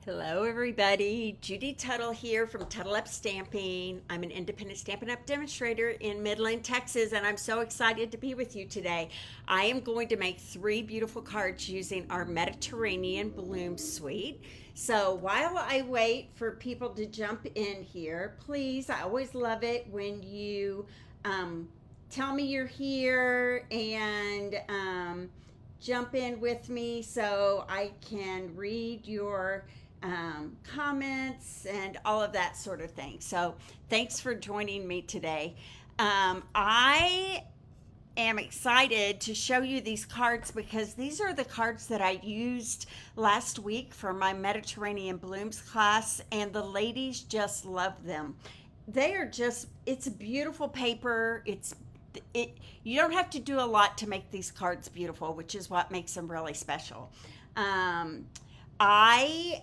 Hello, everybody. Judy Tuttle here from Tuttle Up Stamping. I'm an independent Stampin' Up demonstrator in Midland, Texas, and I'm so excited to be with you today. I am going to make 3 beautiful cards using our Mediterranean Bloom Suite. So while I wait for people to jump in here, please, I always love it when you tell me you're here and jump in with me so I can read your comments and all of that sort of thing. So thanks for joining me today. I am excited to show you these cards because these are the cards that I used last week for my Mediterranean Blooms class, and the ladies just love them. They are just, it's beautiful paper. You don't have to do a lot to make these cards beautiful, which is what makes them really special. I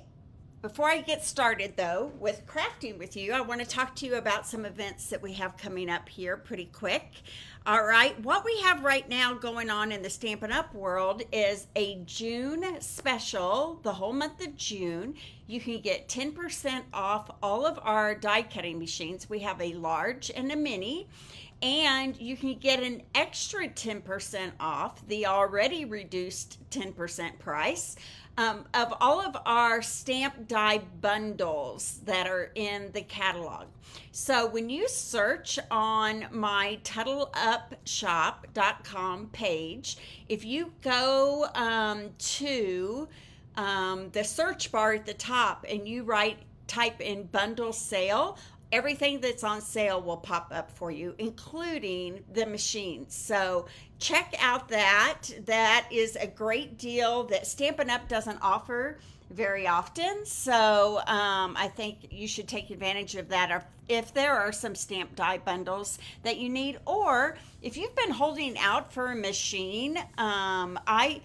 Before I get started, though, with crafting with you, I want to talk to you about some events that we have coming up here pretty quick. All right, what we have right now going on in the Stampin' Up world is a June special, the whole month of June. You can get 10% off all of our die cutting machines. We have a large and a mini. And you can get an extra 10% off the already reduced 10% price of all of our stamp die bundles that are in the catalog. So when you search on my TuttleUpShop.com page, if you go to the search bar at the top and you type in bundle sale, everything that's on sale will pop up for you, including the machines. So check out that. That is a great deal that Stampin' Up doesn't offer very often. So I think you should take advantage of that if there are some stamp die bundles that you need, or if you've been holding out for a machine. I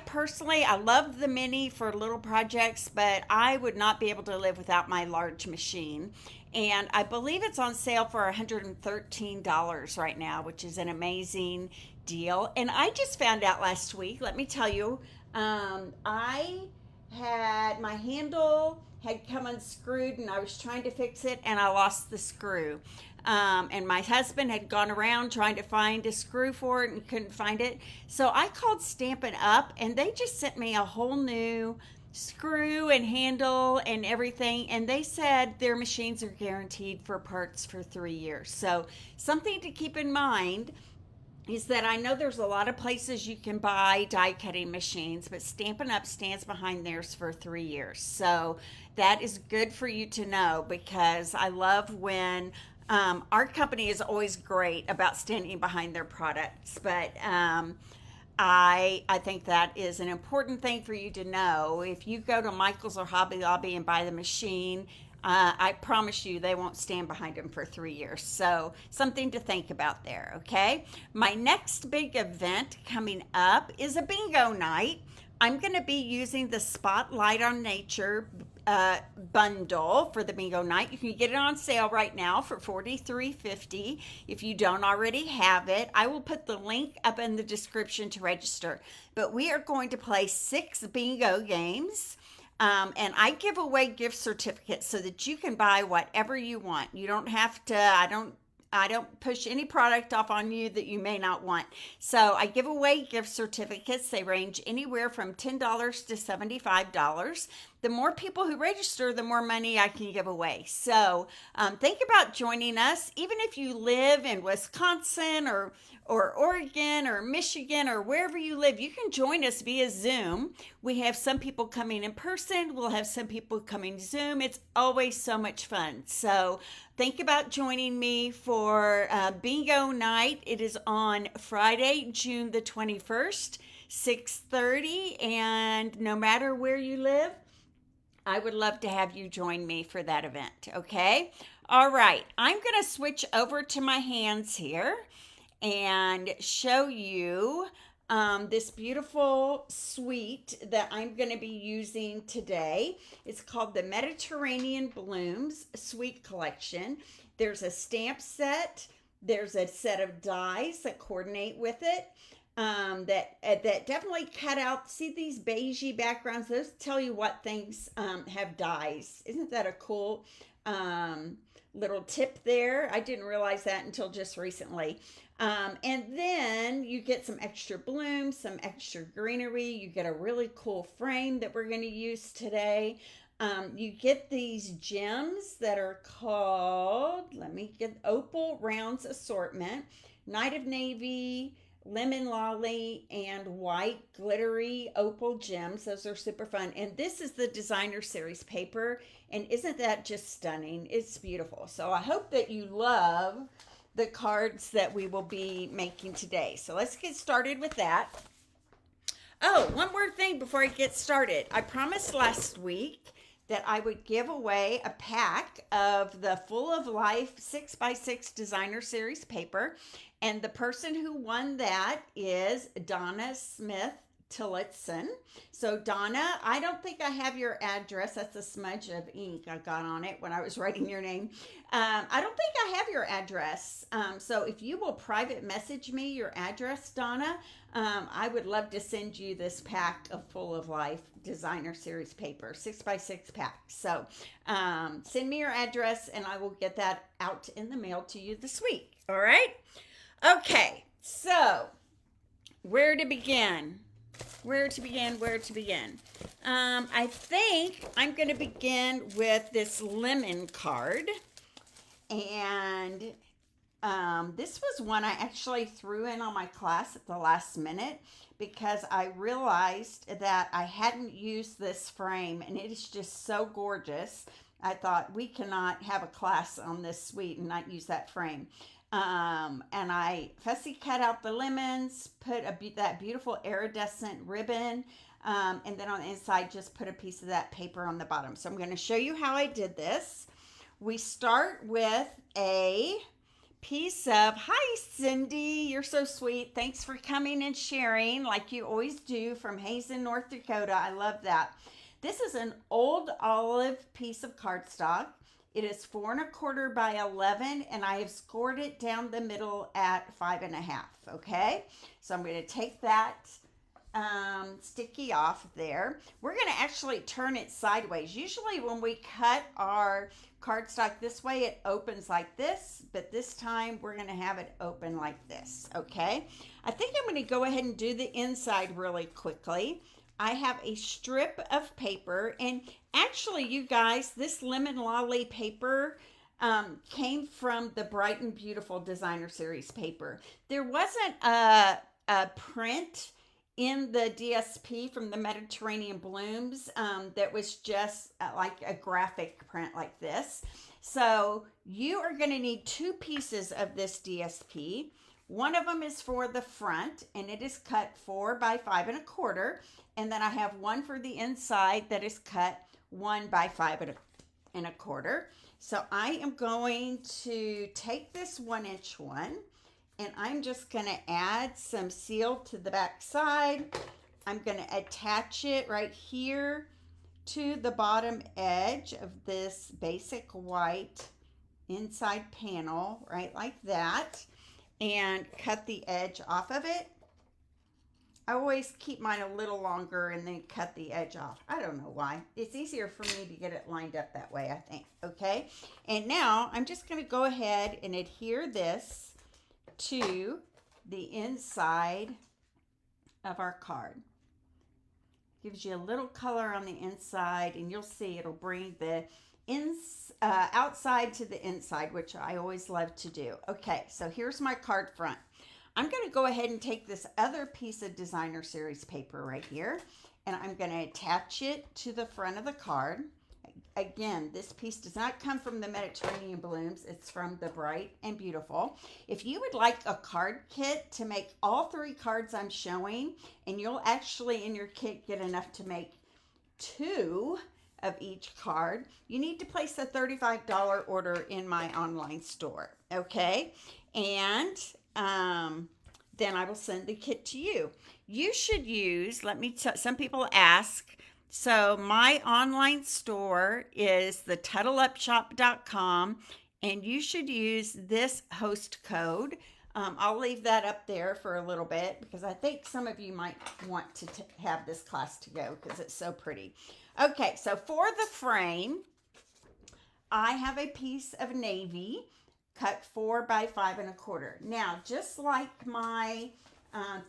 personally, I love the mini for little projects, but I would not be able to live without my large machine. And I believe it's on sale for $113 right now, which is an amazing deal. And I just found out last week, let me tell you, I had my handle had come unscrewed and I was trying to fix it and I lost the screw. And my husband had gone around trying to find a screw for it and couldn't find it. So I called Stampin' Up and they just sent me a whole new screw and handle and everything, and they said their machines are guaranteed for parts for 3 years. So something to keep in mind is that I know there's a lot of places you can buy die cutting machines, but Stampin' Up stands behind theirs for 3 years. So that is good for you to know, because I love when our company is always great about standing behind their products, but I think that is an important thing for you to know. If you go to Michael's or Hobby Lobby and buy the machine, I promise you they won't stand behind them for 3 years. So something to think about there, okay? My next big event coming up is a bingo night. I'm going to be using the Spotlight on Nature bundle for the bingo night. You can get it on sale right now for $43.50 if you don't already have it. I will put the link up in the description to register. But we are going to play 6 bingo games. And I give away gift certificates so that you can buy whatever you want. You don't have to, I don't push any product off on you that you may not want. So I give away gift certificates. They range anywhere from $10 to $75. The more people who register, the more money I can give away. So think about joining us. Even if you live in Wisconsin or Oregon or Michigan or wherever you live, you can join us via Zoom. We have some people coming in person. We'll have some people coming Zoom. It's always so much fun. So think about joining me for bingo night. It is on Friday, June the 21st, 6:30. And no matter where you live, I would love to have you join me for that event, okay? All right, I'm going to switch over to my hands here and show you this beautiful suite that I'm going to be using today. It's called the Mediterranean Blooms Suite Collection. There's a stamp set. There's a set of dies that coordinate with it. that definitely cut out. See these beigey backgrounds? Those tell you what things have dyes. Isn't that a cool um, little tip there? I didn't realize that until just recently. And then you get some extra blooms, some extra greenery. You get a really cool frame that we're going to use today. You get these gems that are called, let me get Opal Rounds Assortment, Night of Navy, Lemon Lolly, and white glittery opal gems. Those are super fun. And this is the designer series paper. And isn't that just stunning? It's beautiful. So I hope that you love the cards that we will be making today. So let's get started with that. Oh, one more thing before I get started. I promised last week that I would give away a pack of the Full of Life 6x6 designer series paper. And the person who won that is Donna Smith Tillotson. So Donna, I don't think I have your address. That's a smudge of ink I got on it when I was writing your name. I don't think I have your address. So if you will private message me your address, Donna, I would love to send you this pack of Full of Life designer series paper, 6x6 pack. So send me your address and I will get that out in the mail to you this week. All right. Okay. So where to begin? Where to begin? I think I'm going to begin with this lemon card. And this was one I actually threw in on my class at the last minute because I realized that I hadn't used this frame and it is just so gorgeous. I thought we cannot have a class on this suite and not use that frame. And I fussy cut out the lemons, put that beautiful iridescent ribbon, and then on the inside just put a piece of that paper on the bottom. So I'm going to show you how I did this. We start with a piece of, hi Cindy, you're so sweet. Thanks for coming and sharing like you always do from Hazen, North Dakota. I love that. This is an old olive piece of cardstock. It is 4 1/4 by 11, and I have scored it down the middle at 5 1/2. Okay, so I'm going to take that sticky off there. We're going to actually turn it sideways. Usually when we cut our cardstock this way, it opens like this, but this time we're going to have it open like this. Okay, I think I'm going to go ahead and do the inside really quickly. I have a strip of paper, and actually, you guys, this Lemon Lolly paper came from the Bright and Beautiful designer series paper. There wasn't a print in the DSP from the Mediterranean Blooms that was just like a graphic print like this. So you are going to need 2 pieces of this DSP. One of them is for the front, and it is cut 4 by 5 1/4. And then I have one for the inside that is cut 1 by 5 1/4. So I am going to take this 1-inch one, and I'm just going to add some seal to the back side. I'm going to attach it right here to the bottom edge of this basic white inside panel, right like that, and cut the edge off of it. I always keep mine a little longer and then cut the edge off. I don't know why. It's easier for me to get it lined up that way, I think. Okay. And now I'm just going to go ahead and adhere this to the inside of our card. Gives you a little color on the inside, and you'll see it'll bring the outside to the inside, which I always love to do. Okay. So here's my card front. I'm going to go ahead and take this other piece of designer series paper right here, and I'm going to attach it to the front of the card. Again, this piece does not come from the Mediterranean Blooms. It's from the Bright and Beautiful. If you would like a card kit to make all 3 cards I'm showing, and you'll actually in your kit get enough to make 2 of each card, you need to place a $35 order in my online store. Okay, and then I will send the kit to you. You should use, some people ask, so my online store is the TuttleUpShop.com, and you should use this host code. I'll leave that up there for a little bit because I think some of you might want to have this class to go because it's so pretty. Okay, so for the frame, I have a piece of navy cut 4 by 5 1/4. Now, just like my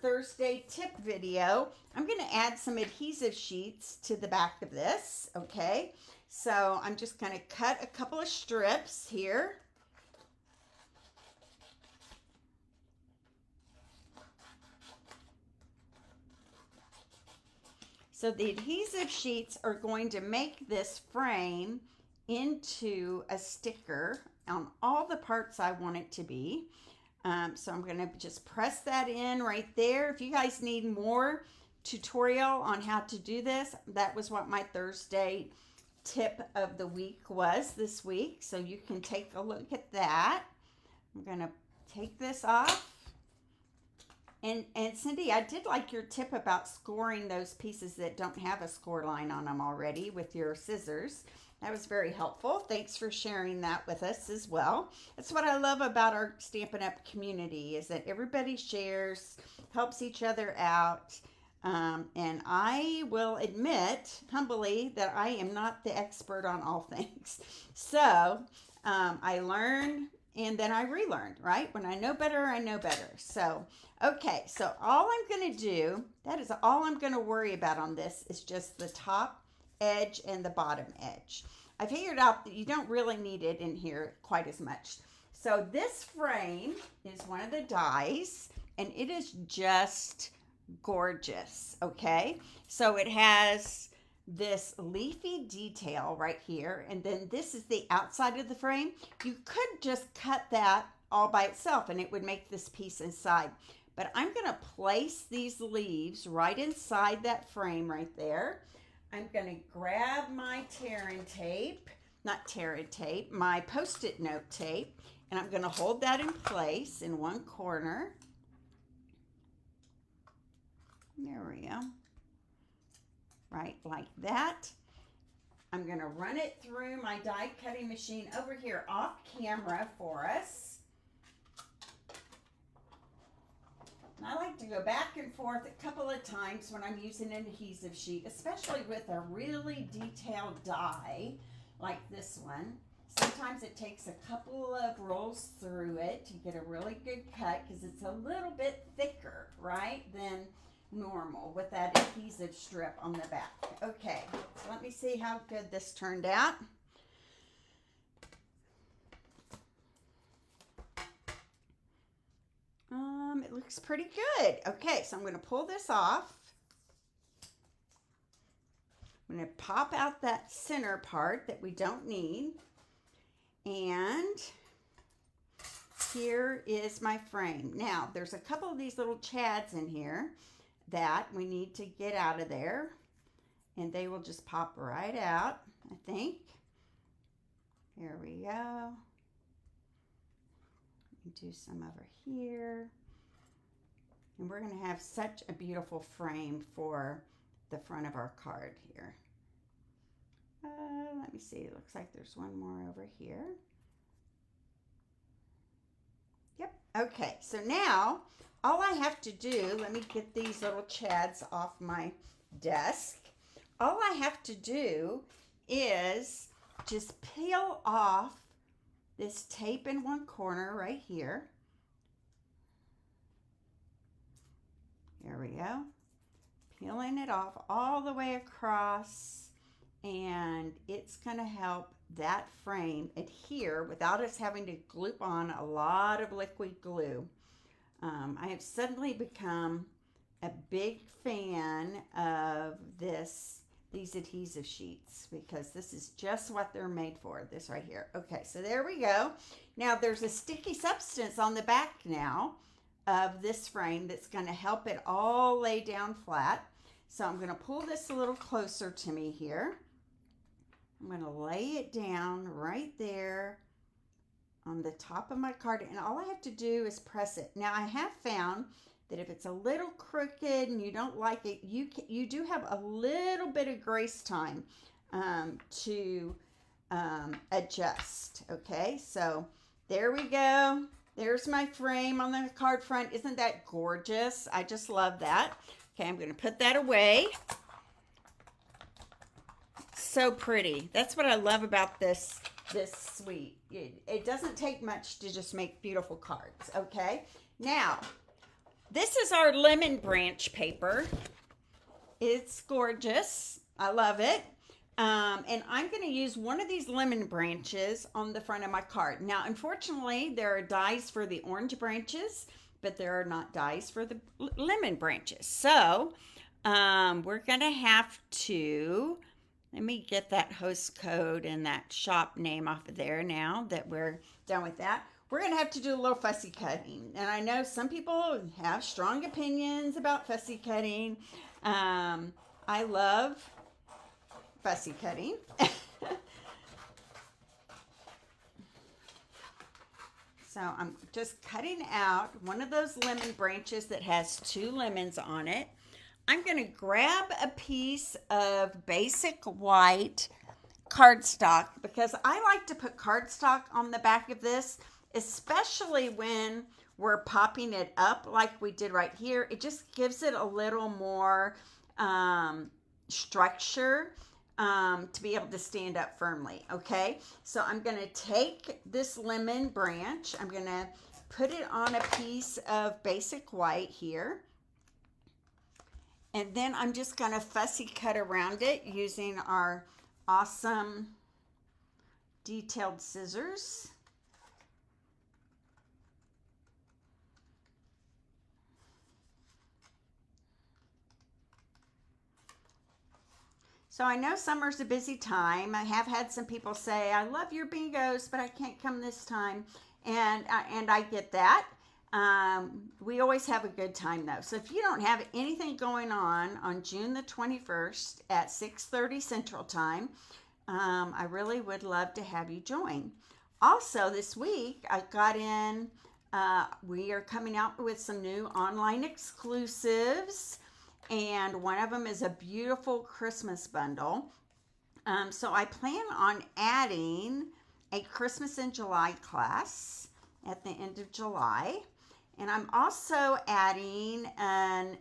Thursday tip video, I'm going to add some adhesive sheets to the back of this, okay? So I'm just going to cut a couple of strips here. So the adhesive sheets are going to make this frame into a sticker on all the parts I want it to be. So I'm going to just press that in right there. If you guys need more tutorial on how to do this, that was what my Thursday tip of the week was this week. So you can take a look at that. I'm going to take this off. And Cindy, I did like your tip about scoring those pieces that don't have a score line on them already with your scissors. That was very helpful. Thanks for sharing that with us as well. That's what I love about our Stampin' Up! Community is that everybody shares, helps each other out. And I will admit humbly that I am not the expert on all things. So I learn and then I relearn, right? When I know better, I know better. So, okay, so all I'm going to do, that is all I'm going to worry about on this is just the top edge and the bottom edge. I figured out that you don't really need it in here quite as much. So this frame is one of the dies, and it is just gorgeous, okay? So it has this leafy detail right here, and then this is the outside of the frame. You could just cut that all by itself, and it would make this piece inside. But I'm going to place these leaves right inside that frame right there. I'm going to grab my my Post-it note tape, and I'm going to hold that in place in one corner. There we go. Right like that. I'm going to run it through my die cutting machine over here off camera for us. And I like to go back and forth a couple of times when I'm using an adhesive sheet, especially with a really detailed die like this one. Sometimes it takes a couple of rolls through it to get a really good cut because it's a little bit thicker, right, than normal with that adhesive strip on the back. Okay, so let me see how good this turned out. It looks pretty good. Okay, so I'm going to pull this off. I'm going to pop out that center part that we don't need. And here is my frame. Now, there's a couple of these little chads in here that we need to get out of there. And they will just pop right out, I think. Here we go. Do some over here. And we're going to have such a beautiful frame for the front of our card here. Let me see. It looks like there's one more over here. Yep. Okay. So now all I have to do, let me get these little chads off my desk. All I have to do is just peel off this tape in one corner right here. Here we go. Peeling it off all the way across, and it's going to help that frame adhere without us having to glue on a lot of liquid glue. I have suddenly become a big fan of these adhesive sheets because this is just what they're made for, this right here. Okay, so there we go. Now there's a sticky substance on the back now of this frame that's going to help it all lay down flat. So I'm going to pull this a little closer to me here. I'm going to lay it down right there on the top of my card, and all I have to do is press it. Now I have found that if it's a little crooked and you don't like it, you do have a little bit of grace time to adjust. Okay, so there we go. There's my frame on the card front. Isn't that gorgeous? I just love that. Okay, I'm going to put that away. So pretty. That's what I love about this suite. It doesn't take much to just make beautiful cards, okay? Now, this is our lemon branch paper. It's gorgeous. I love it. And I'm going to use one of these lemon branches on the front of my card. Now, unfortunately, there are dies for the orange branches, but there are not dies for the lemon branches. So, we're going to have to, let me get that host code and that shop name off of there now that we're done with that. We're going to have to do a little fussy cutting. And I know some people have strong opinions about fussy cutting. I love fussy cutting. So I'm just cutting out one of those lemon branches that has 2 lemons on it. I'm going to grab a piece of basic white cardstock because I like to put cardstock on the back of this, especially when we're popping it up like we did right here. It just gives it a little more structure to be able to stand up firmly, okay? So I'm going to take this lemon branch, I'm going to put it on a piece of basic white here, and then I'm just going to fussy cut around it using our awesome detailed scissors. So I know summer's a busy time. I have had some people say, I love your bingos, but I can't come this time. And I get that. We always have a good time though. So if you don't have anything going on June the 21st at 6:30 Central Time, I really would love to have you join. Also this week, I got in, we are coming out with some new online exclusives. And one of them is a beautiful Christmas bundle. So I plan on adding a Christmas in July class at the end of July. And I'm also adding an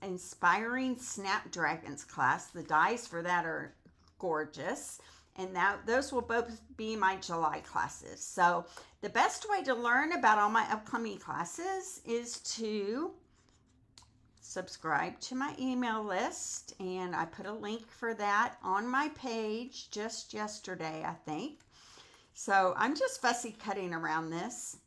inspiring Snapdragons class. The dies for that are gorgeous. And those will both be my July classes. So the best way to learn about all my upcoming classes is to subscribe to my email list, and I put a link for that on my page just yesterday, I think. So I'm just fussy cutting around this.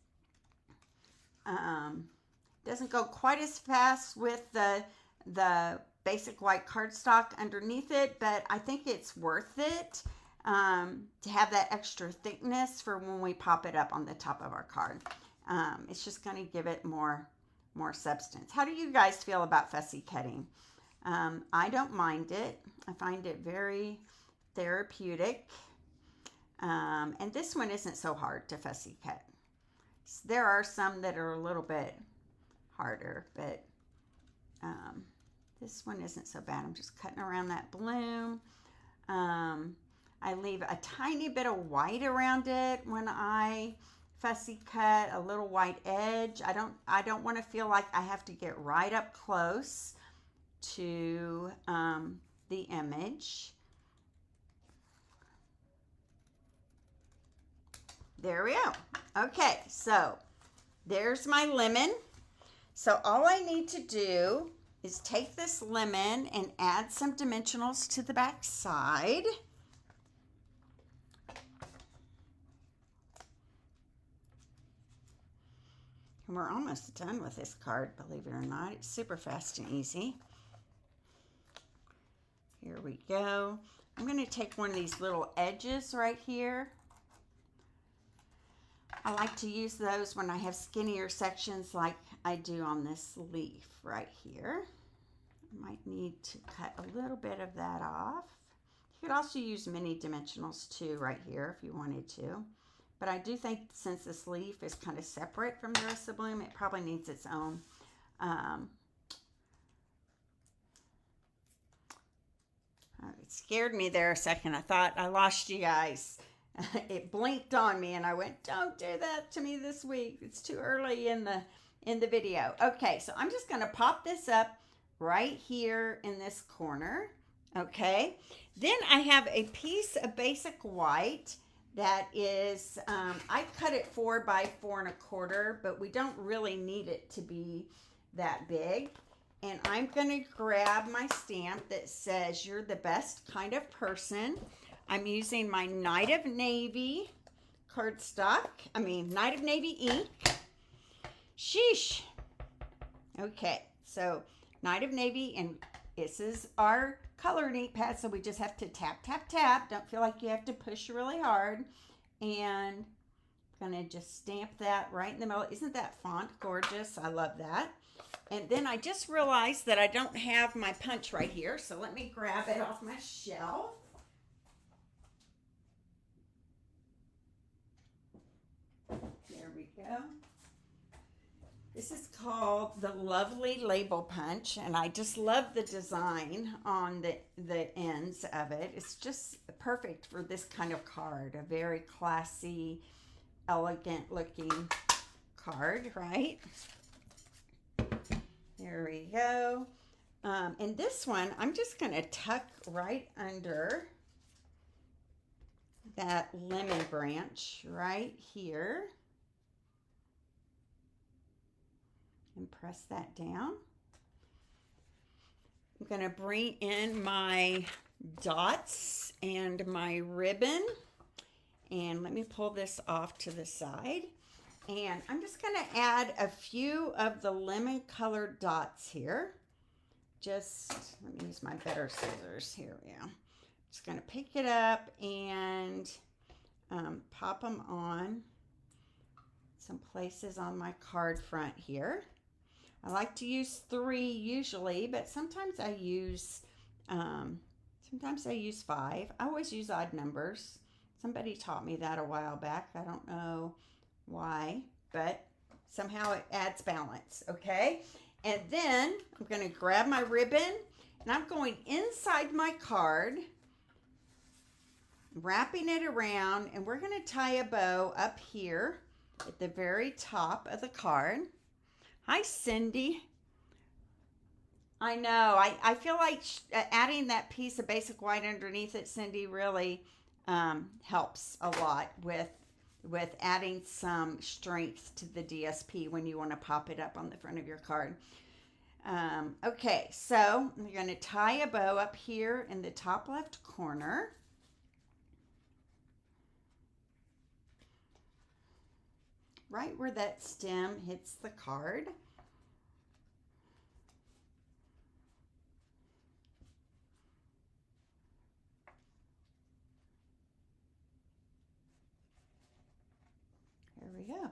Doesn't go quite as fast with the basic white cardstock underneath it, but I think it's worth it to have that extra thickness for when we pop it up on the top of our card. It's just going to give it more substance. How do you guys feel about fussy cutting? I don't mind it. I find it very therapeutic. And this one isn't so hard to fussy cut. There are some that are a little bit harder, but this one isn't so bad. I'm just cutting around that bloom. I leave a tiny bit of white around it when I fussy cut, a little white edge. I don't want to feel like I have to get right up close to the image. There we go. Okay, so there's my lemon. So all I need to do is take this lemon and add some dimensionals to the back side. And we're almost done with this card, believe it or not. It's super fast and easy. Here we go. I'm going to take one of these little edges right here. I like to use those when I have skinnier sections like I do on this leaf right here. I might need to cut a little bit of that off. You could also use mini dimensionals too right here if you wanted to. But I do think since this leaf is kind of separate from the rest of the bloom, it probably needs its own. It scared me there a second. I thought I lost you guys. it blinked on me and I went, don't do that to me this week. It's too early in the video. Okay, so I'm just gonna pop this up right here in this corner. Okay, then I have a piece of basic white that is, I cut it 4 by 4 1/4, but we don't really need it to be that big. And I'm gonna grab my stamp that says you're the best kind of person. I'm using my Night of Navy cardstock. Night of Navy ink. Sheesh. Okay, so Night of Navy, and this is our colored ink pad, so we just have to tap, tap, tap. Don't feel like you have to push really hard. And I'm gonna just stamp that right in the middle. Isn't that font gorgeous? I love that. And then I just realized that I don't have my punch right here, so let me grab it off my shelf. There we go. This is called the Lovely Label Punch, and I just love the design on the ends of it. It's just perfect for this kind of card, a very classy, elegant looking card, right? There we go. And this one, I'm just going to tuck right under that lemon branch right here. And press that down. I'm going to bring in my dots and my ribbon. And let me pull this off to the side. And I'm just going to add a few of the lemon colored dots here. Just, let me use my better scissors. Here we go. Just going to pick it up and pop them on some places on my card front here. I like to use 3 usually, but sometimes I use 5. I always use odd numbers. Somebody taught me that a while back. I don't know why, but somehow it adds balance, okay? And then I'm going to grab my ribbon, and I'm going inside my card, wrapping it around, and we're going to tie a bow up here at the very top of the card. Hi, Cindy. I know. I feel like adding that piece of basic white underneath it, Cindy, really helps a lot with adding some strength to the DSP when you want to pop it up on the front of your card. Okay, so I'm going to tie a bow up here in the top left corner. Right where that stem hits the card. There we go.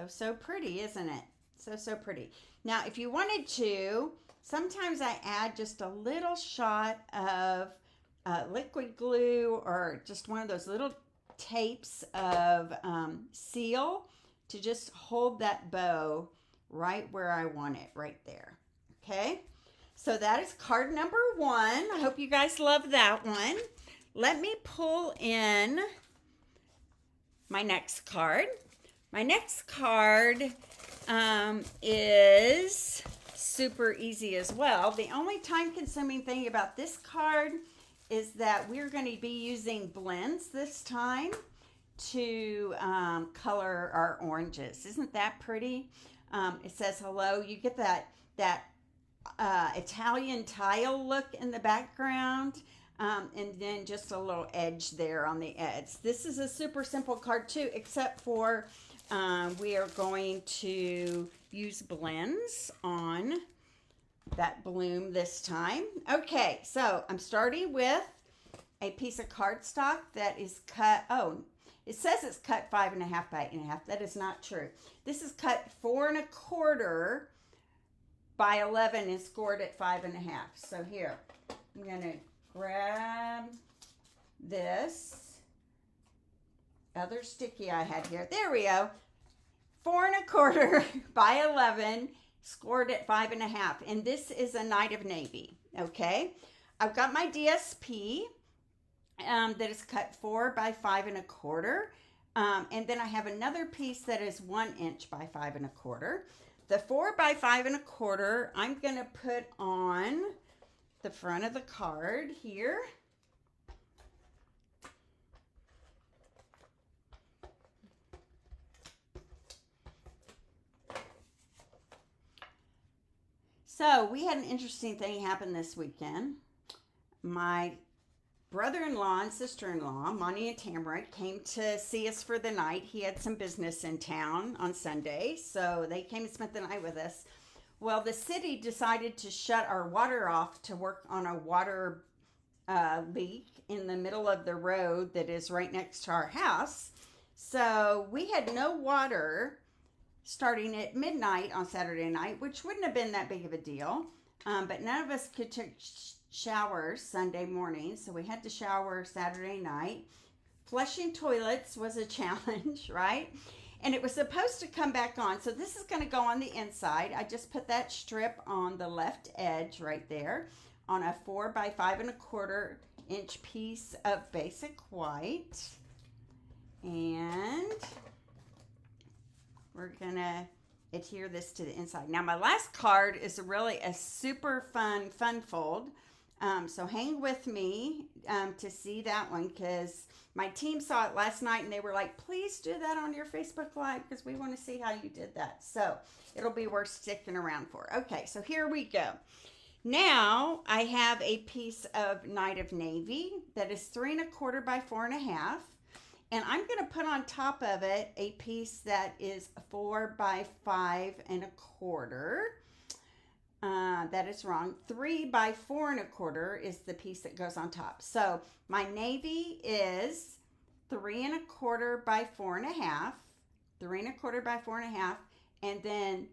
So pretty, isn't it? So pretty. Now, if you wanted to, sometimes I add just a little shot of liquid glue or just one of those little tapes of seal to just hold that bow right where I want it, right there. Okay, so that is card number 1. I hope you guys love that one. Let me pull in my next card. My next card is super easy as well. The only time-consuming thing about this card is that we're going to be using blends this time to color our oranges. Isn't that pretty? It says hello. You get that Italian tile look in the background, and then just a little edge there on the edge. This is a super simple card too, except for we are going to use blends on that bloom this time. Okay, so I'm starting with a piece of cardstock that is cut, it says it's cut 5.5 by 8.5. That is not true. This is cut 4 1/4 by 11 and scored at 5.5. So here, I'm gonna grab this other sticky I had here. There we go. 4 1/4 by 11, scored at 5.5. And this is a Night of Navy, okay? I've got my DSP. that is cut 4 by 5 1/4. And then I have another piece that is 1 inch by 5 1/4. The 4 by 5 1/4, I'm going to put on the front of the card here. So we had an interesting thing happen this weekend. My brother-in-law and sister-in-law, Monty and Tamara, came to see us for the night. He had some business in town on Sunday, so they came and spent the night with us. Well, the city decided to shut our water off to work on a water leak in the middle of the road that is right next to our house. So we had no water starting at midnight on Saturday night, which wouldn't have been that big of a deal. But none of us could take showers Sunday morning, so we had to shower Saturday night. Flushing toilets was a challenge, right? And it was supposed to come back on. So this is going to go on the inside. I just put that strip on the left edge right there on a 4 by 5 1/4 inch piece of basic white. And we're going to adhere this to the inside. Now my last card is really a super fun fold. So hang with me to see that one, because my team saw it last night and they were like, please do that on your Facebook Live because we want to see how you did that. So it'll be worth sticking around for. Okay, so here we go. Now I have a piece of Night of Navy that is 3 1/4 by 4 1/2. And I'm going to put on top of it a piece that is 4 by 5 1/4. That is wrong. 3 by 4 1/4 is the piece that goes on top. So my navy is 3 1/4 by 4 1/2. 3 1/4 by 4 1/2. And then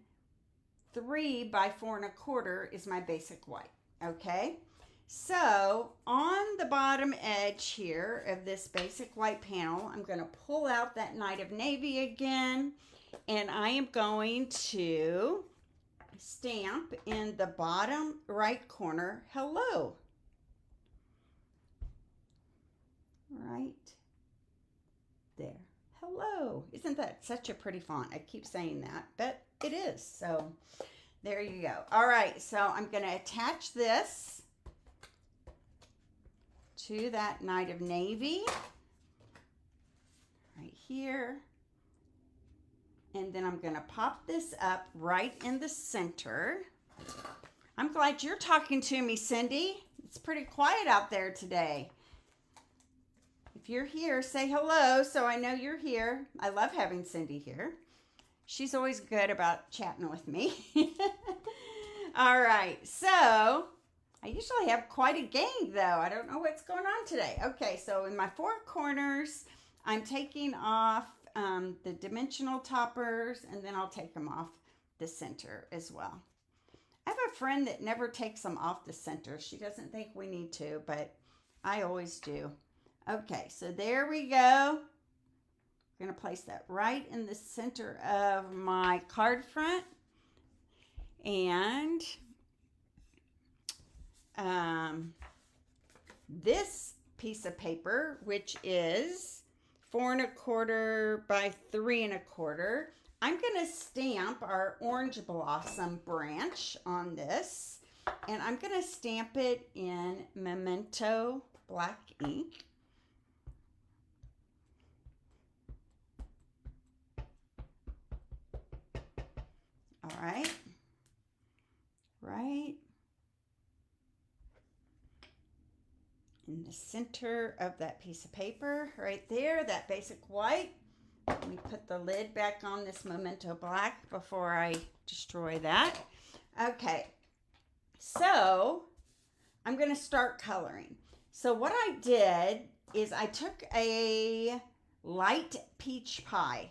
3 by 4 1/4 is my basic white. Okay. So on the bottom edge here of this basic white panel, I'm going to pull out that Night of Navy again, and I am going to stamp in the bottom right corner, hello. Right there. Hello. Isn't that such a pretty font? I keep saying that, but it is. So there you go. All right, so I'm going to attach this to that Night of Navy right here. And then I'm going to pop this up right in the center. I'm glad you're talking to me, Cindy. It's pretty quiet out there today. If you're here, say hello so I know you're here. I love having Cindy here. She's always good about chatting with me. All right, so I usually have quite a gang, though. I don't know what's going on today. Okay, so in my 4 corners, I'm taking off the dimensional toppers, and then I'll take them off the center as well. I have a friend that never takes them off the center. She doesn't think we need to, but I always do. Okay, so there we go. I'm going to place that right in the center of my card front. And this piece of paper, which is 4 1/4 by 3 1/4, I'm going to stamp our orange blossom branch on this, and I'm going to stamp it in Memento black ink. All right, right in the center of that piece of paper, right there, that basic white. Let me put the lid back on this Memento black before I destroy that. Okay, so I'm going to start coloring. So what I did is I took a light peach pie,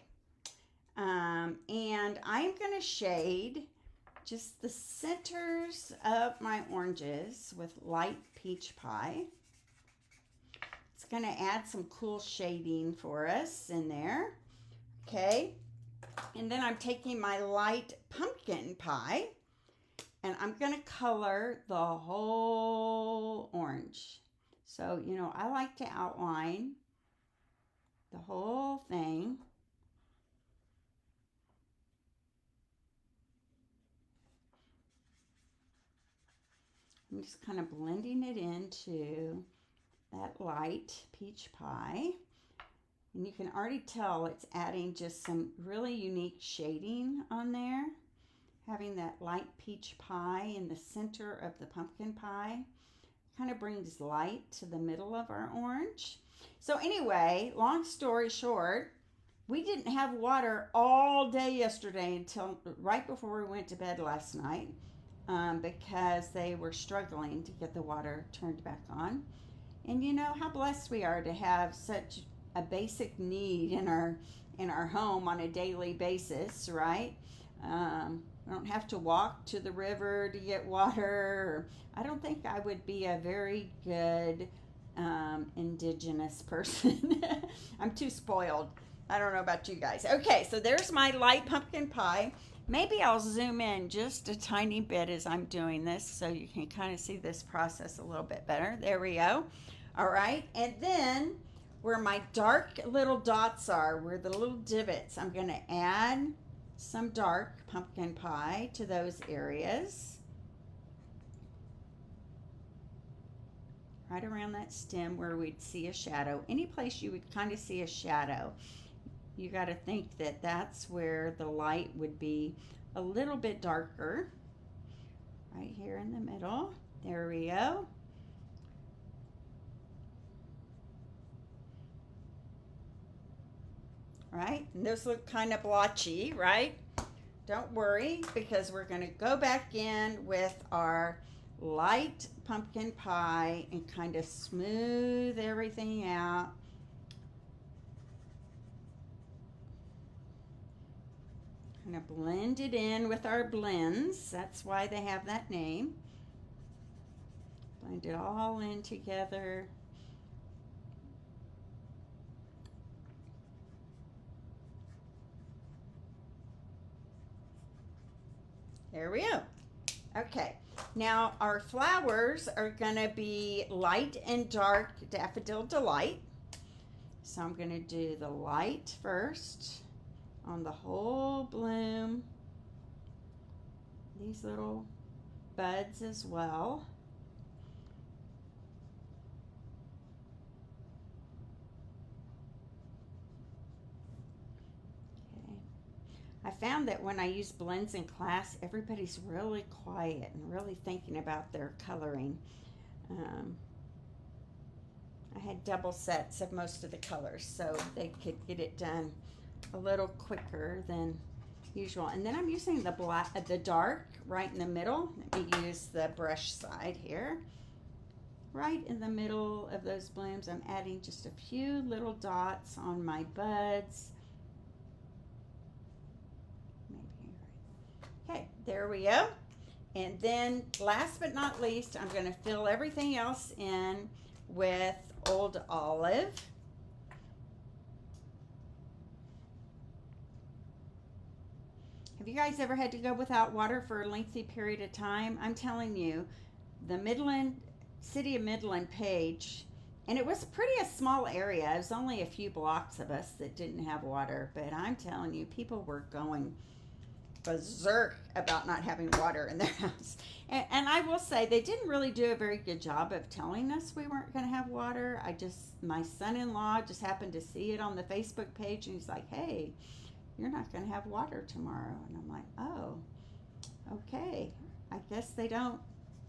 and I'm going to shade just the centers of my oranges with light peach pie. It's going to add some cool shading for us in there. Okay, and then I'm taking my light pumpkin pie, and I'm going to color the whole orange. So, you know, I like to outline the whole thing. I'm just kind of blending it into that light peach pie. And you can already tell it's adding just some really unique shading on there. Having that light peach pie in the center of the pumpkin pie kind of brings light to the middle of our orange. So anyway, long story short, we didn't have water all day yesterday until right before we went to bed last night, because they were struggling to get the water turned back on. And you know how blessed we are to have such a basic need in our home on a daily basis, right? We don't have to walk to the river to get water. I don't think I would be a very good indigenous person. I'm too spoiled. I don't know about you guys. Okay, so there's my light pumpkin pie. Maybe I'll zoom in just a tiny bit as I'm doing this so you can kind of see this process a little bit better. There we go. All right, and then where my dark little dots are, where the little divots, I'm going to add some dark pumpkin pie to those areas. Right around that stem where we'd see a shadow. Any place you would kind of see a shadow, you got to think that that's where the light would be a little bit darker. Right here in the middle. There we go. Right? And those look kind of blotchy, right? Don't worry, because we're going to go back in with our light pumpkin pie and kind of smooth everything out. Kind of blend it in with our blends. That's why they have that name. Blend it all in together. There we go. Okay, now our flowers are going to be light and dark Daffodil Delight. So I'm going to do the light first on the whole bloom. These little buds as well. I found that when I use blends in class, everybody's really quiet and really thinking about their coloring. I had double sets of most of the colors so they could get it done a little quicker than usual. And then I'm using the dark right in the middle. Let me use the brush side here. Right in the middle of those blooms, I'm adding just a few little dots on my buds. Okay, there we go. And then last but not least, I'm going to fill everything else in with Old Olive. Have you guys ever had to go without water for a lengthy period of time? I'm telling you, the City of Midland page, and it was pretty a small area. It was only a few blocks of us that didn't have water, but I'm telling you, people were going berserk about not having water in their house. And I will say they didn't really do a very good job of telling us we weren't going to have water. My son-in-law just happened to see it on the Facebook page, and he's like, hey, you're not going to have water tomorrow. And I'm like, oh, okay. I guess they don't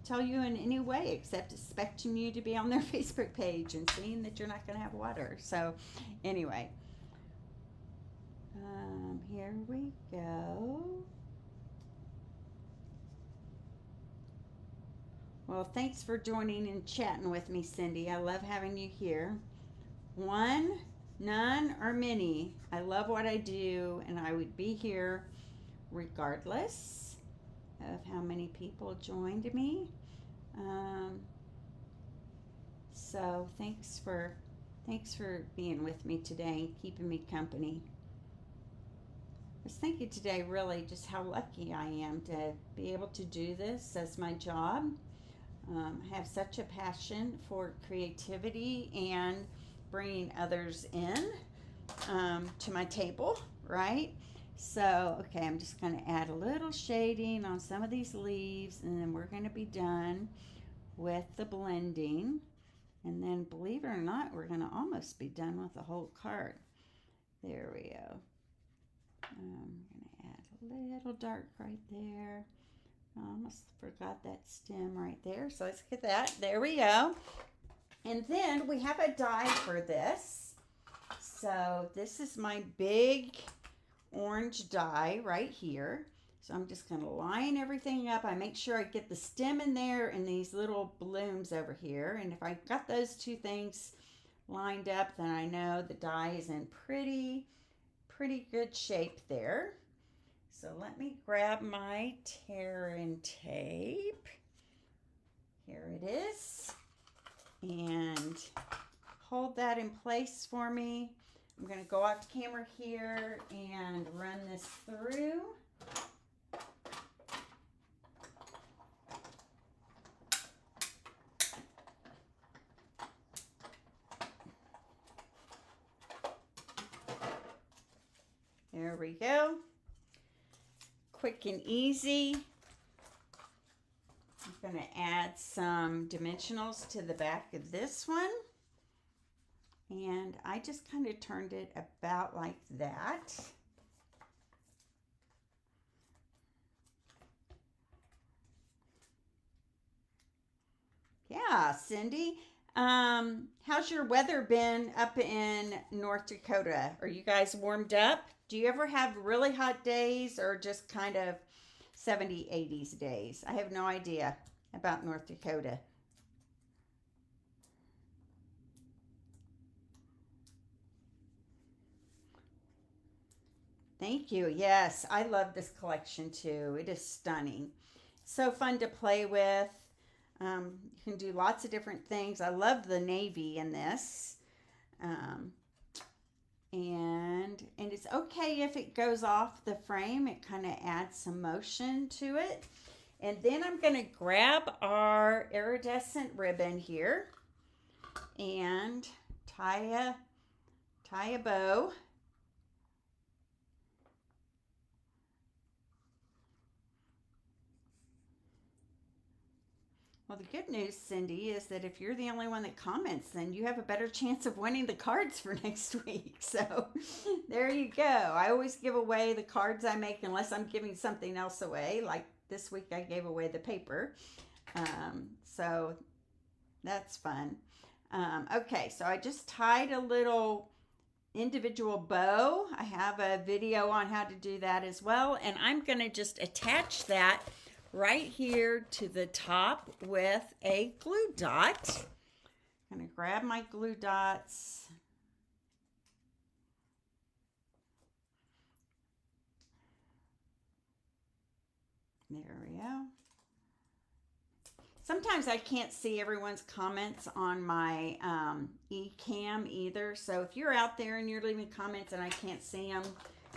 tell you in any way except expecting you to be on their Facebook page and seeing that you're not going to have water. So anyway, here we go. Well, thanks for joining and chatting with me, Cindy. I love having you here. One, none, or many. I love what I do, and I would be here regardless of how many people joined me. So thanks for being with me today, keeping me company. I was thinking today really just how lucky I am to be able to do this as my job. I have such a passion for creativity and bringing others in to my table, right? So, okay, I'm just going to add a little shading on some of these leaves, and then we're going to be done with the blending. And then, believe it or not, we're going to almost be done with the whole card. There we go. I'm going to add a little dark right there. I almost forgot that stem right there. So let's get that. There we go. And then we have a die for this. So this is my big orange die right here. So I'm just going to line everything up. I make sure I get the stem in there and these little blooms over here. And if I got those two things lined up, then I know the die is in pretty good shape there. So let me grab my tear and tape. Here it is. And hold that in place for me. I'm going to go off camera here and run this through. There we go. Quick and easy. I'm going to add some dimensionals to the back of this one. And I just kind of turned it about like that. Yeah, Cindy. How's your weather been up in North Dakota? Are you guys warmed up? Do you ever have really hot days or just kind of 70s, 80s days? I have no idea about North Dakota. Thank you. Yes, I love this collection too. It is stunning. So fun to play with. You can do lots of different things. I love the navy in this. Um, and it's okay if it goes off the frame. It kind of adds some motion to it. And then I'm going to grab our iridescent ribbon here and tie a bow. Well, the good news, Cindy, is that if you're the only one that comments, then you have a better chance of winning the cards for next week. So there you go. I always give away the cards I make unless I'm giving something else away. Like this week I gave away the paper. So that's fun. Okay, so I just tied a little individual bow. I have a video on how to do that as well. And I'm going to just attach that right here to the top with a glue dot. I'm going to grab my glue dots. There we go. Sometimes I can't see everyone's comments on my eCam either. So if you're out there and you're leaving comments and I can't see them,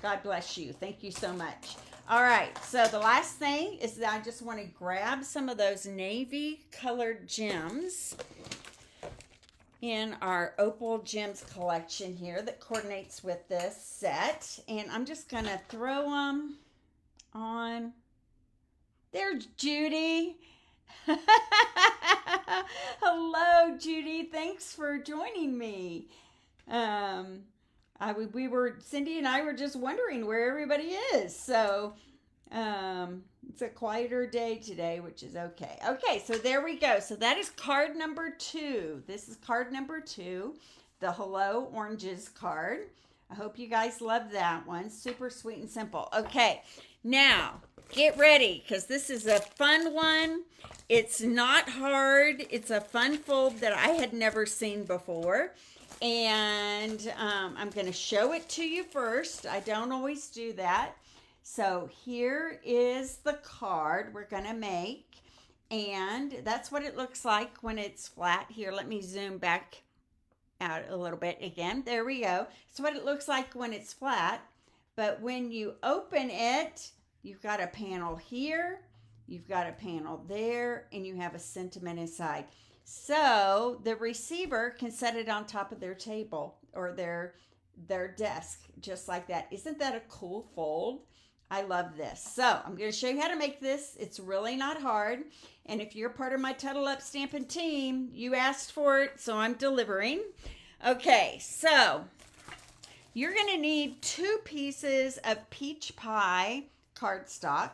God bless you. Thank you so much. All right, so the last thing is that I just want to grab some of those navy colored gems in our Opal Gems collection here that coordinates with this set. And I'm just going to throw them on. There's Judy. Hello, Judy. Thanks for joining me. Cindy and I were just wondering where everybody is. So it's a quieter day today, which is okay. Okay, so there we go. So that is card number 2. This is card number 2, the Hello Oranges card. I hope you guys love that one. Super sweet and simple. Okay, now get ready because this is a fun one. It's not hard. It's a fun fold that I had never seen before. And I'm going to show it to you first. I don't always do that. So here is the card we're going to make. And that's what it looks like when it's flat. Here, let me zoom back out a little bit again. There we go. It's what it looks like when it's flat. But when you open it, you've got a panel here you've got a panel there, and you have a sentiment inside. So the receiver can set it on top of their table or their desk, just like that. Isn't that a cool fold? I love this. So I'm going to show you how to make this. It's really not hard. And if you're part of my Tuttle Up Stampin' team, you asked for it, so I'm delivering. Okay, so you're going to need 2 pieces of peach pie cardstock.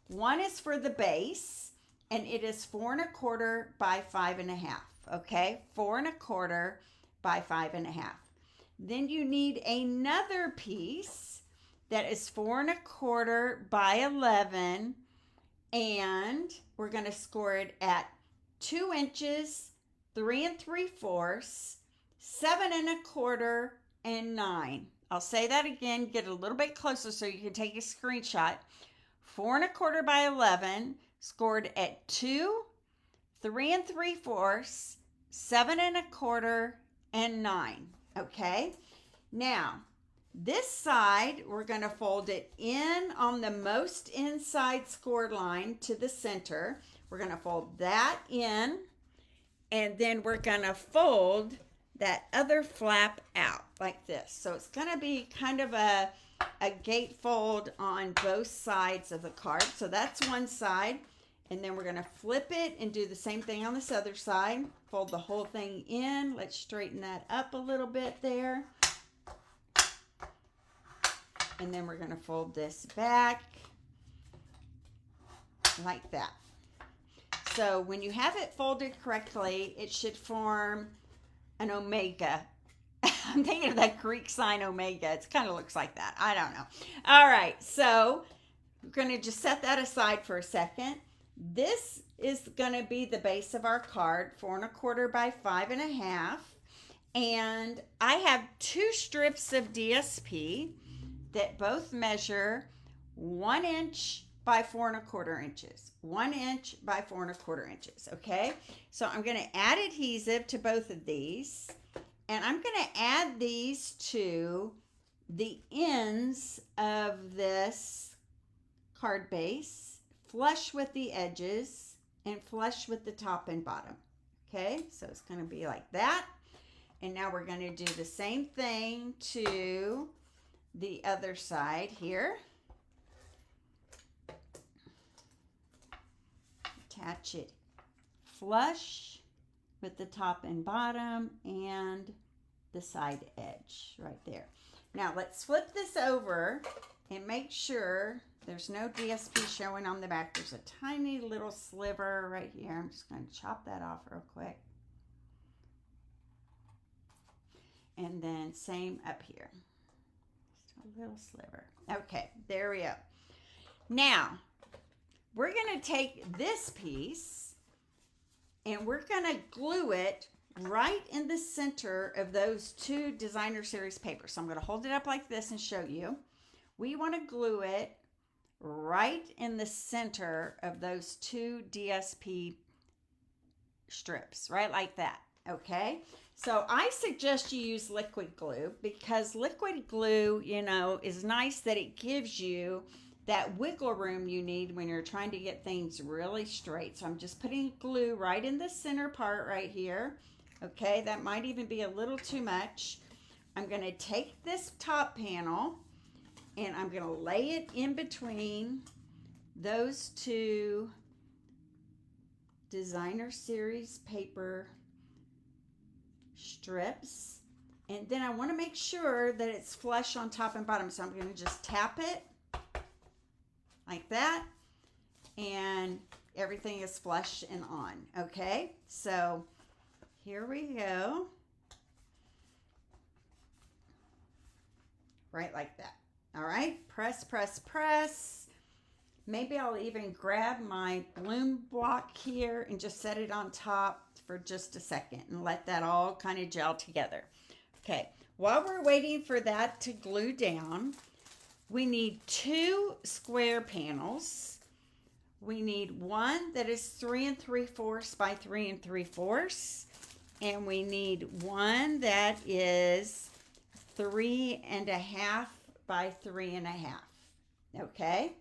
One is for the base, and it is 4 1/4 by 5 1/2. Okay, 4 1/4 by 5 1/2. Then you need another piece that is 4 1/4 by 11, and we're going to score it at 2 inches, 3 3/4, 7 1/4, and 9. I'll say that again, get a little bit closer so you can take a screenshot. 4 1/4 by 11, scored at 2, 3 3/4, 7 1/4, and 9. Okay, now this side, we're going to fold it in on the most inside scored line to the center. We're going to fold that in, and then we're going to fold that other flap out like this. So it's going to be kind of a gatefold on both sides of the card. So that's one side, and then we're going to flip it and do the same thing on this other side. Fold the whole thing in. Let's straighten that up a little bit there. And then we're going to fold this back like that. So when you have it folded correctly, it should form an omega. I'm thinking of that Greek sign omega. It kind of looks like that. I don't know. All right, so we're going to just set that aside for a second. This is going to be the base of our card, 4 1/4 by 5 1/2. And I have 2 strips of DSP that both measure 1 inch by 4 1/4 inches. 1 inch by 4 1/4 inches, okay? So I'm going to add adhesive to both of these, and I'm going to add these to the ends of this card base, flush with the edges, and flush with the top and bottom, okay? So it's going to be like that. And now we're going to do the same thing to the other side here. Attach it flush with the top and bottom and the side edge right there. Now let's flip this over and make sure there's no DSP showing on the back. There's a tiny little sliver right here. I'm just going to chop that off real quick. And then same up here. A little sliver. Okay, there we go. Now, we're going to take this piece and we're going to glue it right in the center of those 2 designer series papers. So I'm going to hold it up like this and show you. We want to glue it right in the center of those 2 DSP strips, right like that. Okay, so I suggest you use liquid glue because liquid glue, you know, is nice that it gives you that wiggle room you need when you're trying to get things really straight. So I'm just putting glue right in the center part right here. Okay, that might even be a little too much. I'm going to take this top panel and I'm going to lay it in between those 2 designer series paper strips, and then I want to make sure that it's flush on top and bottom, so I'm going to just tap it like that, and everything is flush and on. Okay, so here we go, right like that. All right, press, press, press. Maybe I'll even grab my bloom block here and just set it on top for just a second and let that all kind of gel together. Okay, while we're waiting for that to glue down, we need 2 square panels. We need one that is 3 3/4 by 3 3/4, and we need one that is 3 1/2 by 3 1/2. Okay,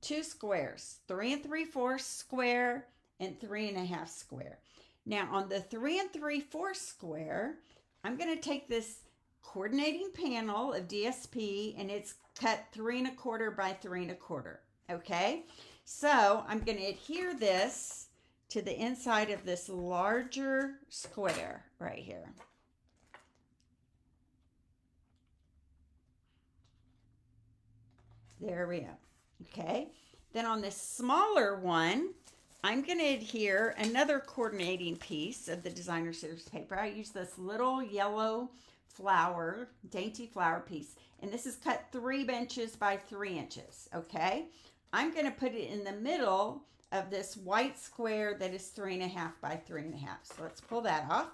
two squares, 3 3/4 square and 3 1/2 square. Now on the 3 3/4 square, I'm going to take this coordinating panel of DSP, and it's cut 3 1/4 by 3 1/4. Okay, so I'm going to adhere this to the inside of this larger square right here. There we go. Okay, then on this smaller one, I'm going to adhere another coordinating piece of the designer scissors paper. I use this little yellow flower, dainty flower piece, and this is cut 3 inches by 3 inches. Okay, I'm going to put it in the middle of this white square that is 3 1/2 by 3 1/2. So let's pull that off.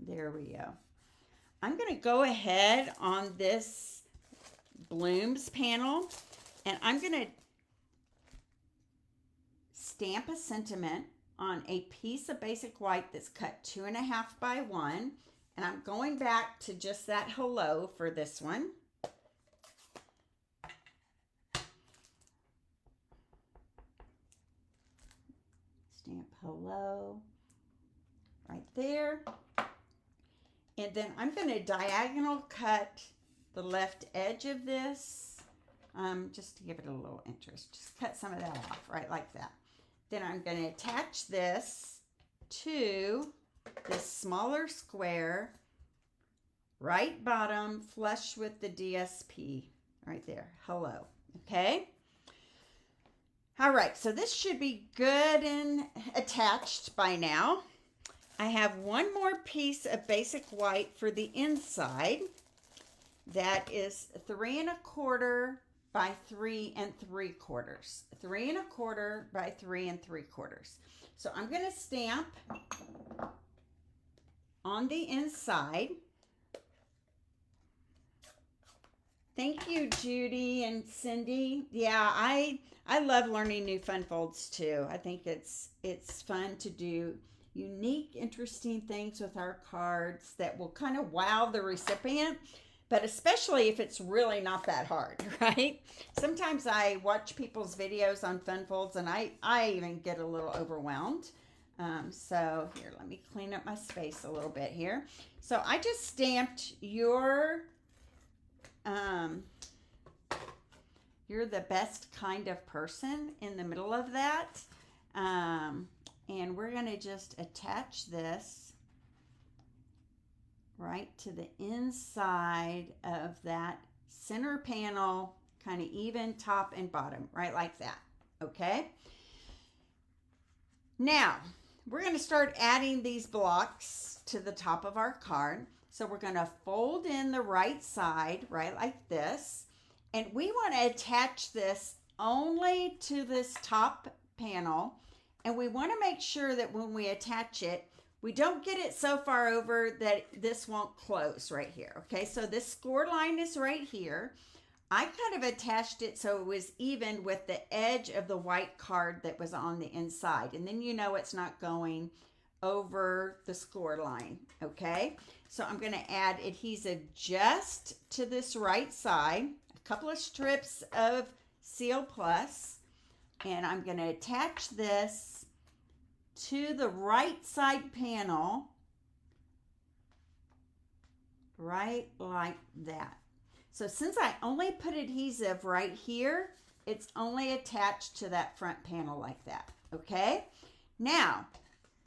There we go. I'm going to go ahead on this blooms panel, and I'm going to stamp a sentiment on a piece of basic white that's cut 2 1/2 by 1, and I'm going back to just that hello for this one. Stamp hello right there. And then I'm going to diagonal cut the left edge of this, just to give it a little interest. Just cut some of that off, right like that. Then I'm going to attach this to this smaller square, right bottom, flush with the DSP, right there. Hello, okay? All right, so this should be good and attached by now. I have one more piece of basic white for the inside that is 3 1/4 by 3 3/4. 3 1/4 by 3 3/4. So I'm going to stamp on the inside. Thank you, Judy and Cindy. Yeah, I love learning new fun folds too. I think it's fun to do unique, interesting things with our cards that will kind of wow the recipient, but especially if it's really not that hard, right? Sometimes I watch people's videos on fun folds and I even get a little overwhelmed. So here, let me clean up my space a little bit here. So I just stamped you're the best kind of person in the middle of that. And we're going to just attach this right to the inside of that center panel, kind of even top and bottom, right like that. Okay. Now, we're going to start adding these blocks to the top of our card. So we're going to fold in the right side, right like this. And we want to attach this only to this top panel. And we want to make sure that when we attach it, we don't get it so far over that this won't close right here. Okay, so this score line is right here. I kind of attached it so it was even with the edge of the white card that was on the inside. And then you know it's not going over the score line, okay? So I'm going to add adhesive just to this right side, a couple of strips of Seal Plus, and I'm going to attach this to the right side panel, right like that. So since I only put adhesive right here, it's only attached to that front panel like that, okay? Now,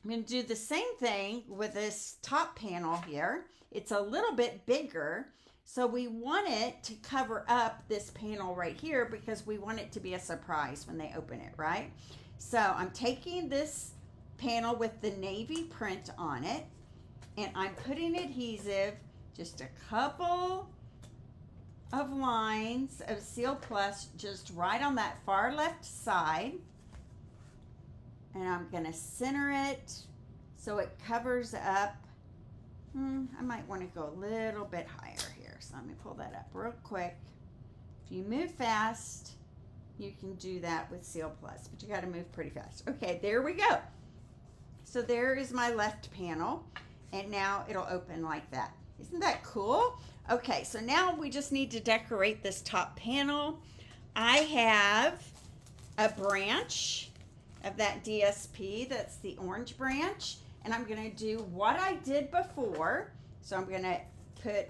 I'm going to do the same thing with this top panel here. It's a little bit bigger, so we want it to cover up this panel right here because we want it to be a surprise when they open it, right? So I'm taking this panel with the navy print on it, and I'm putting adhesive, just a couple of lines of Seal Plus just right on that far left side. And I'm going to center it so it covers up. I might want to go a little bit higher here. So let me pull that up real quick. If you move fast, you can do that with Seal Plus, but you got to move pretty fast. Okay, there we go. So there is my left panel. and now it'll open like that. Isn't that cool? Okay, so now we just need to decorate this top panel. I have a branch of that DSP, that's the orange branch, and I'm going to do what I did before. So I'm going to put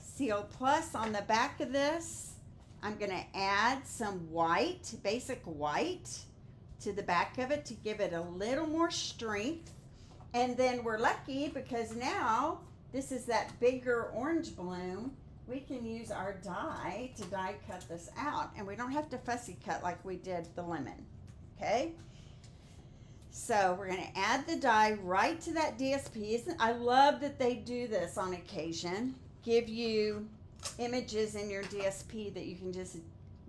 Seal Plus on the back of this. I'm going to add some white, basic white, to the back of it to give it a little more strength. And then we're lucky because now this is that bigger orange bloom. We can use our die to die cut this out, and we don't have to fussy cut like we did the lemon. Okay, so we're going to add the die right to that DSP. I love that they do this on occasion, give you images in your DSP that you can just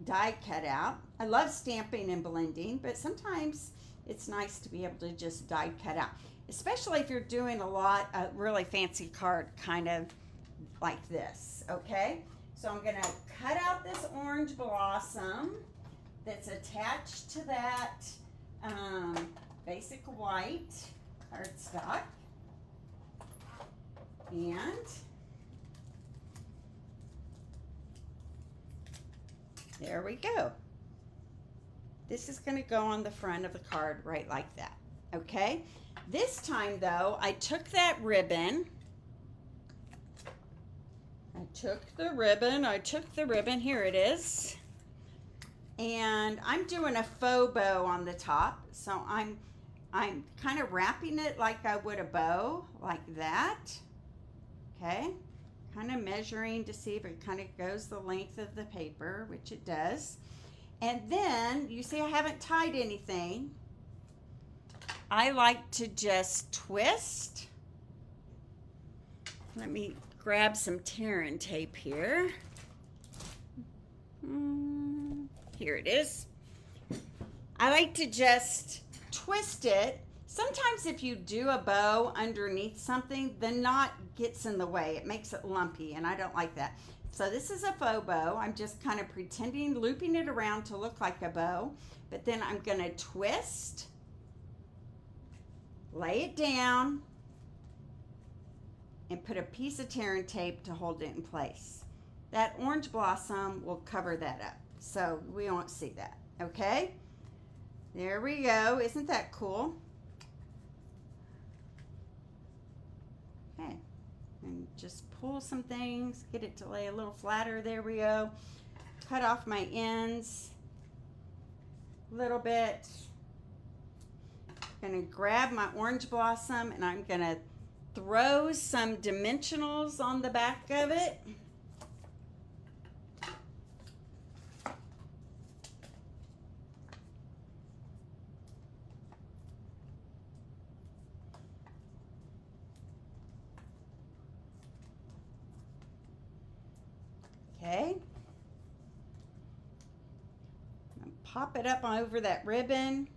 die cut out. I love stamping and blending, but sometimes it's nice to be able to just die cut out, especially if you're doing a lot of really fancy card kind of like this. Okay, so I'm going to cut out this orange blossom that's attached to that basic white cardstock, and there we go. This is going to go on the front of the card right like that. Okay, this time though, I took that ribbon. I took the ribbon, here it is. And I'm doing a faux bow on the top. So I'm kind of wrapping it like I would a bow, like that. Okay, kind of measuring to see if it kind of goes the length of the paper, which it does. And then, you see I haven't tied anything. I like to just twist. Let me grab some tearing tape here. Here it is. I like to just twist it. Sometimes if you do a bow underneath something, the knot gets in the way. It makes it lumpy, and I don't like that. So this is a faux bow. I'm just kind of pretending, looping it around to look like a bow. But then I'm going to twist, lay it down, and put a piece of tearing tape to hold it in place. That orange blossom will cover that up, so we won't see that. Okay, there we go. Isn't that cool? Okay, and just pull some things, get it to lay a little flatter. There we go. Cut off my ends a little bit. I'm gonna grab my orange blossom and I'm gonna throw some dimensionals on the back of it. Okay. Pop it up over that ribbon.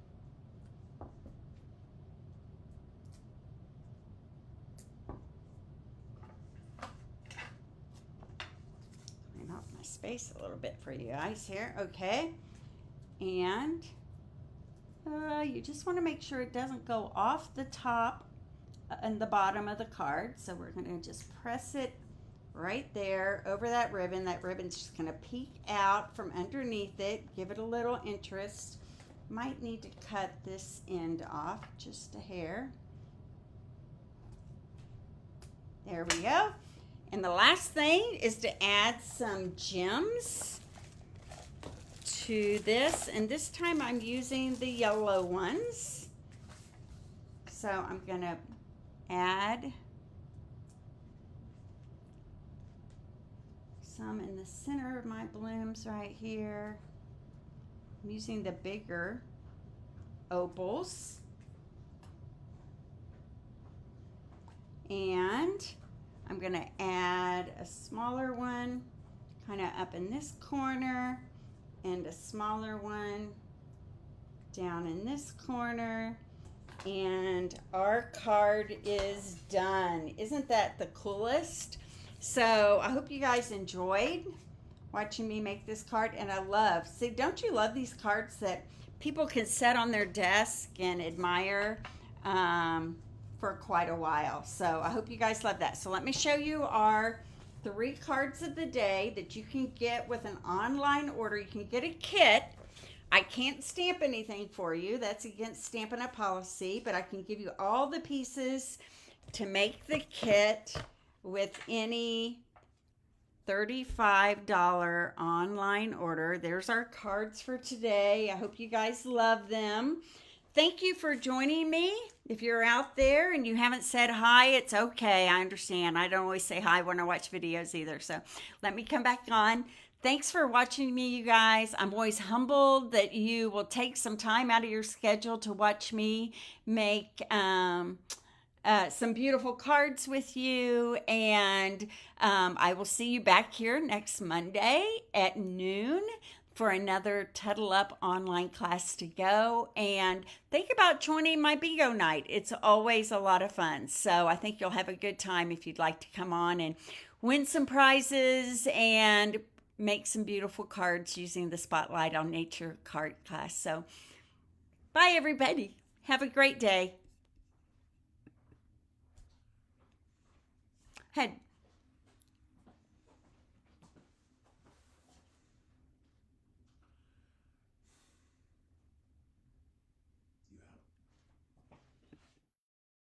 Clean off my space a little bit for you guys here. Okay. And you just want to make sure it doesn't go off the top and the bottom of the card. So we're going to just press it right there over that ribbon. That ribbon's just going to peek out from underneath it. Give it a little interest. Might need to cut this end off just a hair. There we go. And the last thing is to add some gems to this. And this time I'm using the yellow ones. So I'm going to add some in the center of my blooms right here. I'm using the bigger opals. And I'm going to add a smaller one kind of up in this corner and a smaller one down in this corner. And our card is done. Isn't that the coolest? So I hope you guys enjoyed watching me make this card. And I love, see, don't you love these cards that people can set on their desk and admire? for quite a while. So I hope you guys love that. So let me show you our 3 cards of the day that you can get with an online order. You can get a kit. I can't stamp anything for you. That's against Stampin' Up! Policy, but I can give you all the pieces to make the kit with any $35 online order. There's our cards for today. I hope you guys love them. Thank you for joining me. If you're out there and you haven't said hi, it's okay. I understand. I don't always say hi when I watch videos either. So let me come back on. Thanks for watching me, you guys. I'm always humbled that you will take some time out of your schedule to watch me make some beautiful cards with you. And I will see you back here next Monday at noon for another Tuttle Up online class to go. And think about joining my bingo night. It's always a lot of fun. So I think you'll have a good time if you'd like to come on and win some prizes and make some beautiful cards using the Spotlight on Nature card class. So bye, everybody. Have a great day. Head.